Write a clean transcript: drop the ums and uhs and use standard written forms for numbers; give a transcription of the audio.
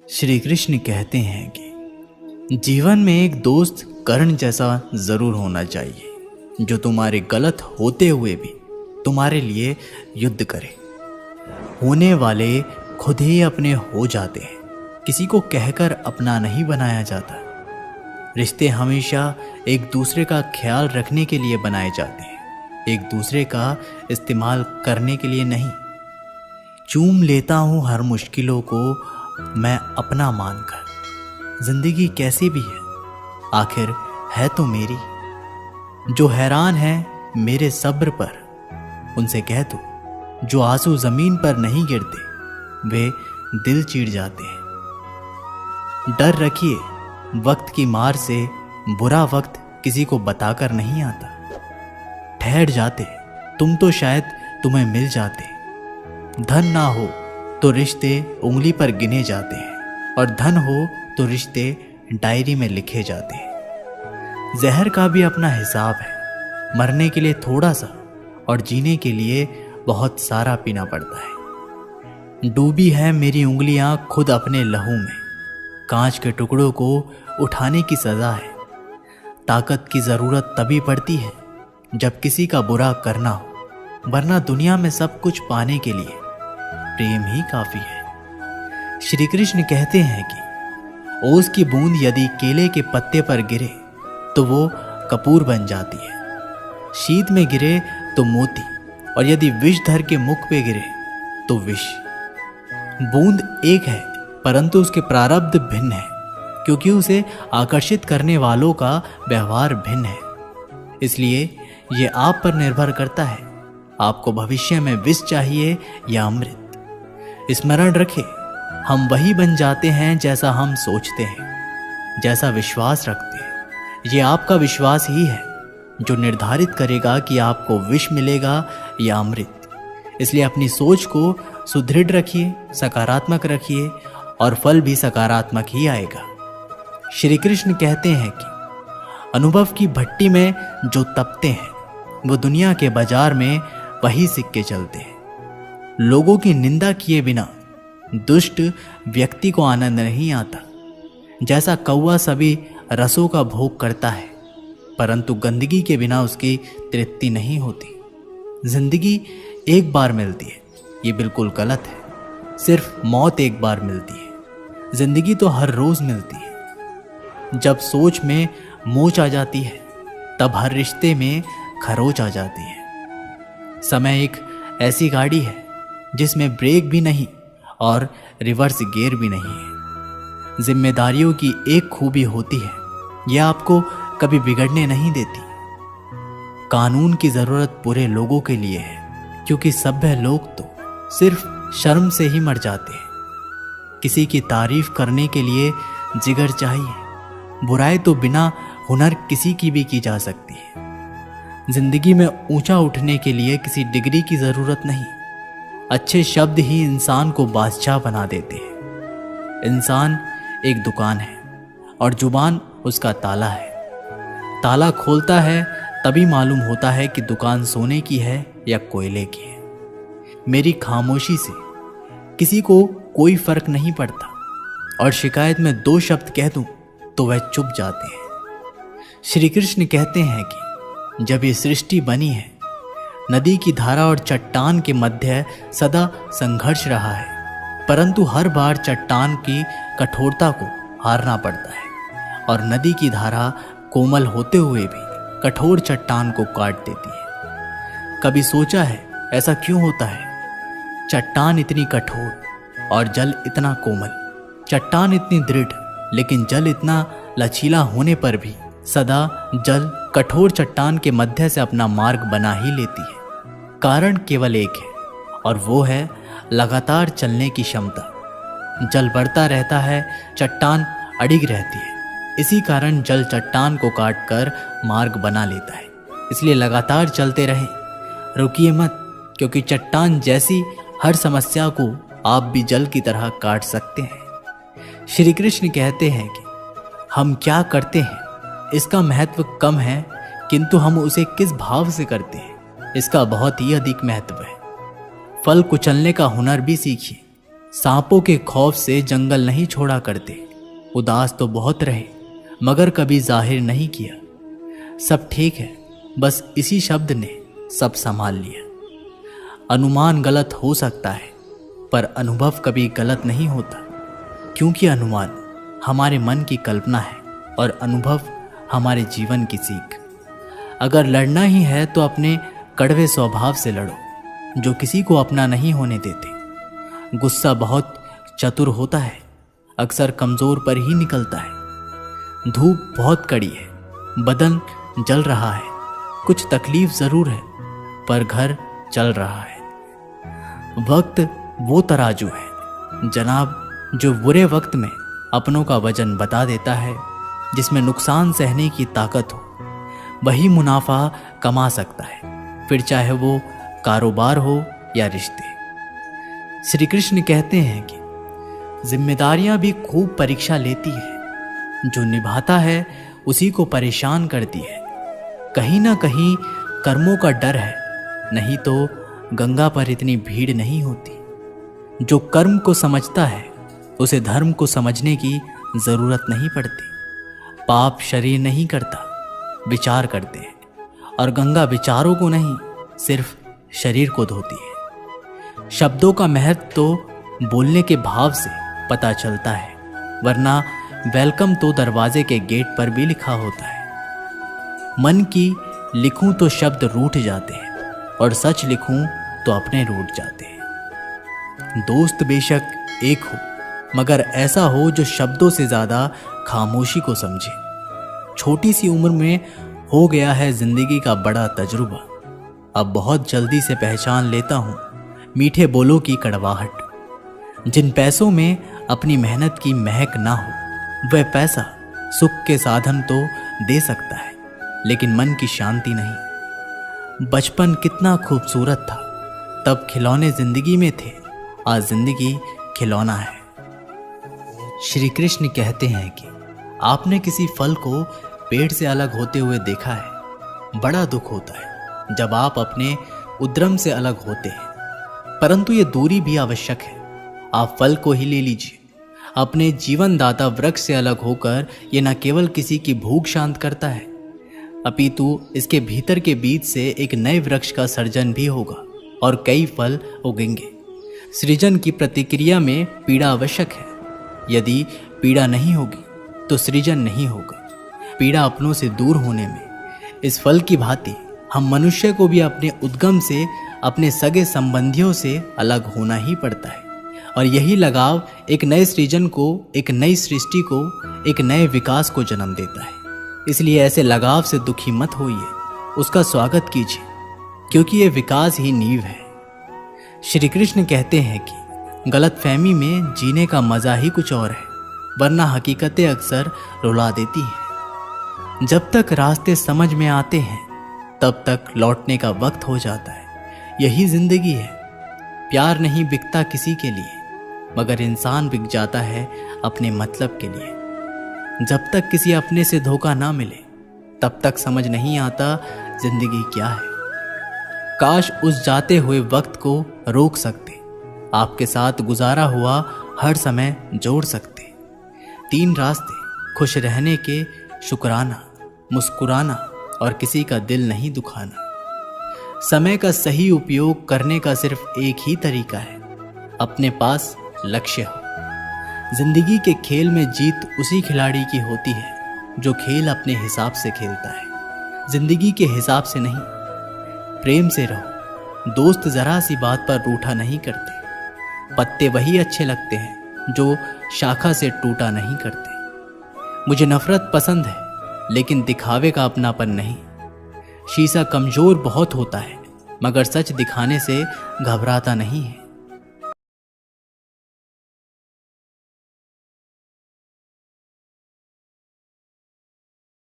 श्री कृष्ण कहते हैं कि जीवन में एक दोस्त कर्ण जैसा जरूर होना चाहिए, जो तुम्हारे गलत होते हुए भी तुम्हारे लिए युद्ध करे। होने वाले खुद ही अपने हो जाते हैं, किसी को कहकर अपना नहीं बनाया जाता। रिश्ते हमेशा एक दूसरे का ख्याल रखने के लिए बनाए जाते हैं, एक दूसरे का इस्तेमाल करने के लिए नहीं। चूम लेता हूँ हर मुश्किलों को मैं अपना मानकर। जिंदगी कैसी भी है आखिर है तो मेरी। जो हैरान है मेरे सब्र पर उनसे कह दो, जो आंसू जमीन पर नहीं गिरते वे दिल चीर जाते हैं। डर रखिए वक्त की मार से, बुरा वक्त किसी को बताकर नहीं आता। ठहर जाते तुम तो शायद तुम्हें मिल जाते। धन ना हो तो रिश्ते उंगली पर गिने जाते हैं, और धन हो तो रिश्ते डायरी में लिखे जाते हैं। जहर का भी अपना हिसाब है, मरने के लिए थोड़ा सा और जीने के लिए बहुत सारा पीना पड़ता है। डूबी है मेरी उंगलियां खुद अपने लहू में, कांच के टुकड़ों को उठाने की सजा है। ताकत की जरूरत तभी पड़ती है जब किसी का बुरा करना हो, वरना दुनिया में सब कुछ पाने के लिए प्रेम ही काफी है। श्री कृष्ण कहते हैं कि ओस की बूंद यदि केले के पत्ते पर गिरे तो वो कपूर बन जाती है। शीत में गिरे तो मोती, और यदि विषधर के मुख पे गिरे तो विष। बूंद एक है परंतु उसके प्रारब्ध भिन्न है, क्योंकि उसे आकर्षित करने वालों का व्यवहार भिन्न है। इसलिए ये आप पर निर्भर करता है, आपको भविष्य में विष चाहिए या अमृत। स्मरण रखें, हम वही बन जाते हैं जैसा हम सोचते हैं, जैसा विश्वास रखते हैं। ये आपका विश्वास ही है जो निर्धारित करेगा कि आपको विष मिलेगा या अमृत। इसलिए अपनी सोच को सुदृढ़ रखिए, सकारात्मक रखिए, और फल भी सकारात्मक ही आएगा। श्री कृष्ण कहते हैं कि अनुभव की भट्टी में जो तपते हैं वो दुनिया के बाजार में वही सिक्के चलते हैं। लोगों की निंदा किए बिना दुष्ट व्यक्ति को आनंद नहीं आता। जैसा कौवा सभी रसों का भोग करता है, परंतु गंदगी के बिना उसकी तृप्ति नहीं होती। जिंदगी एक बार मिलती है, ये बिल्कुल गलत है। सिर्फ मौत एक बार मिलती है, जिंदगी तो हर रोज मिलती है। जब सोच में मोच आ जाती है तब हर रिश्ते में खरोच आ जाती है। समय एक ऐसी गाड़ी है जिसमें ब्रेक भी नहीं और रिवर्स गियर भी नहीं है। जिम्मेदारियों की एक खूबी होती है, यह आपको कभी बिगड़ने नहीं देती। कानून की जरूरत पूरे लोगों के लिए है, क्योंकि सभ्य लोग तो सिर्फ शर्म से ही मर जाते हैं। किसी की तारीफ करने के लिए जिगर चाहिए। बुराई तो बिना हुनर किसी की भी की जा सकती है। जिंदगी में ऊंचा उठने के लिए किसी डिग्री की जरूरत नहीं। अच्छे शब्द ही इंसान को बादशाह बना देते हैं। इंसान एक दुकान है और जुबान उसका ताला है। ताला खोलता है तभी मालूम होता है कि दुकान सोने की है या कोयले की है। मेरी खामोशी से किसी को कोई फर्क नहीं पड़ता, और शिकायत में 2 शब्द कह दूं तो वह चुप जाते हैं। श्री कृष्ण कहते हैं कि जब ये सृष्टि बनी है, नदी की धारा और चट्टान के मध्य सदा संघर्ष रहा है, परंतु हर बार चट्टान की कठोरता को हारना पड़ता है, और नदी की धारा कोमल होते हुए भी कठोर चट्टान को काट देती है। कभी सोचा है ऐसा क्यों होता है? चट्टान इतनी कठोर और जल इतना कोमल, चट्टान इतनी दृढ़ लेकिन जल इतना लचीला होने पर भी सदा जल कठोर चट्टान के मध्य से अपना मार्ग बना ही लेती है। कारण केवल एक है, और वो है लगातार चलने की क्षमता। जल बढ़ता रहता है, चट्टान अडिग रहती है। इसी कारण जल चट्टान को काटकर मार्ग बना लेता है। इसलिए लगातार चलते रहें, रुकिए मत, क्योंकि चट्टान जैसी हर समस्या को आप भी जल की तरह काट सकते हैं। श्री कृष्ण कहते हैं कि हम क्या करते हैं इसका महत्व कम है, किंतु हम उसे किस भाव से करते हैं इसका बहुत ही अधिक महत्व है। फल कुचलने का हुनर भी सीखिए, सांपों के खौफ से जंगल नहीं छोड़ा करते। उदास तो बहुत रहे मगर कभी जाहिर नहीं किया। सब ठीक है, बस इसी शब्द ने सब संभाल लिया। अनुमान गलत हो सकता है पर अनुभव कभी गलत नहीं होता, क्योंकि अनुमान हमारे मन की कल्पना है और अनुभव हमारे जीवन की सीख। अगर लड़ना ही है तो अपने कड़वे स्वभाव से लड़ो जो किसी को अपना नहीं होने देते। गुस्सा बहुत चतुर होता है, अक्सर कमजोर पर ही निकलता है। धूप बहुत कड़ी है, बदन जल रहा है, कुछ तकलीफ जरूर है पर घर चल रहा है। वक्त वो तराजू है जनाब जो बुरे वक्त में अपनों का वजन बता देता है। जिसमें नुकसान सहने की ताकत हो वही मुनाफा कमा सकता है, फिर चाहे वो कारोबार हो या रिश्ते। श्री कृष्ण कहते हैं कि जिम्मेदारियां भी खूब परीक्षा लेती है, जो निभाता है उसी को परेशान करती है। कहीं ना कहीं कर्मों का डर है, नहीं तो गंगा पर इतनी भीड़ नहीं होती। जो कर्म को समझता है उसे धर्म को समझने की जरूरत नहीं पड़ती। पाप शरीर नहीं करता, विचार करते हैं, और गंगा विचारों को नहीं सिर्फ शरीर को धोती है। शब्दों का महत्व तो बोलने के भाव से पता चलता है, वरना वेलकम तो दरवाजे के गेट पर भी लिखा होता है। मन की लिखूं तो शब्द रूठ जाते हैं और सच लिखूं तो अपने रूठ जाते हैं। दोस्त बेशक एक हो मगर ऐसा हो जो शब्दों से ज्यादा खामोशी को समझे। छोटी सी उम्र में हो गया है जिंदगी का बड़ा तजुर्बा, अब बहुत जल्दी से पहचान लेता हूं मीठे बोलों की कड़वाहट। जिन पैसों में अपनी मेहनत की महक ना हो वह पैसा सुख के साधन तो दे सकता है लेकिन मन की शांति नहीं। बचपन कितना खूबसूरत था, तब खिलौने जिंदगी में थे, आज जिंदगी खिलौना है। श्री कृष्ण कहते हैं कि आपने किसी फल को पेड़ से अलग होते हुए देखा है। बड़ा दुख होता है जब आप अपने उद्यम से अलग होते हैं, परंतु ये दूरी भी आवश्यक है। आप फल को ही ले लीजिए, अपने जीवन दाता वृक्ष से अलग होकर ये न केवल किसी की भूख शांत करता है, अपितु इसके भीतर के बीज से एक नए वृक्ष का सर्जन भी होगा और कई फल उगेंगे। सृजन की प्रतिक्रिया में पीड़ा आवश्यक है। यदि पीड़ा नहीं होगी तो सृजन नहीं होगा। पीड़ा अपनों से दूर होने में इस फल की भांति हम मनुष्य को भी अपने उद्गम से, अपने सगे संबंधियों से अलग होना ही पड़ता है। और यही लगाव एक नए सृजन को, एक नई सृष्टि को, एक नए विकास को जन्म देता है। इसलिए ऐसे लगाव से दुखी मत होइए, उसका स्वागत कीजिए, क्योंकि ये विकास ही नींव है। श्री कृष्ण कहते हैं कि गलतफहमी में जीने का मजा ही कुछ और है, वरना हकीकतें अक्सर रुला देती हैं। जब तक रास्ते समझ में आते हैं तब तक लौटने का वक्त हो जाता है। यही जिंदगी है। प्यार नहीं बिकता किसी के लिए, मगर इंसान बिक जाता है अपने मतलब के लिए। जब तक किसी अपने से धोखा ना मिले तब तक समझ नहीं आता जिंदगी क्या है। काश उस जाते हुए वक्त को रोक सकते, आपके साथ गुजारा हुआ हर समय जोड़ सकते। 3 रास्ते, खुश रहने के, शुक्राना, मुस्कुराना और किसी का दिल नहीं दुखाना। समय का सही उपयोग करने का सिर्फ एक ही तरीका है, अपने पास लक्ष्य हो। जिंदगी के खेल में जीत उसी खिलाड़ी की होती है जो खेल अपने हिसाब से खेलता है, जिंदगी के हिसाब से नहीं। प्रेम से रहो, दोस्त जरा सी बात पर रूठा नहीं करते। पत्ते वही अच्छे लगते हैं जो शाखा से टूटा नहीं करते। मुझे नफरत पसंद है लेकिन दिखावे का अपनापन नहीं। शीशा कमजोर बहुत होता है मगर सच दिखाने से घबराता नहीं है।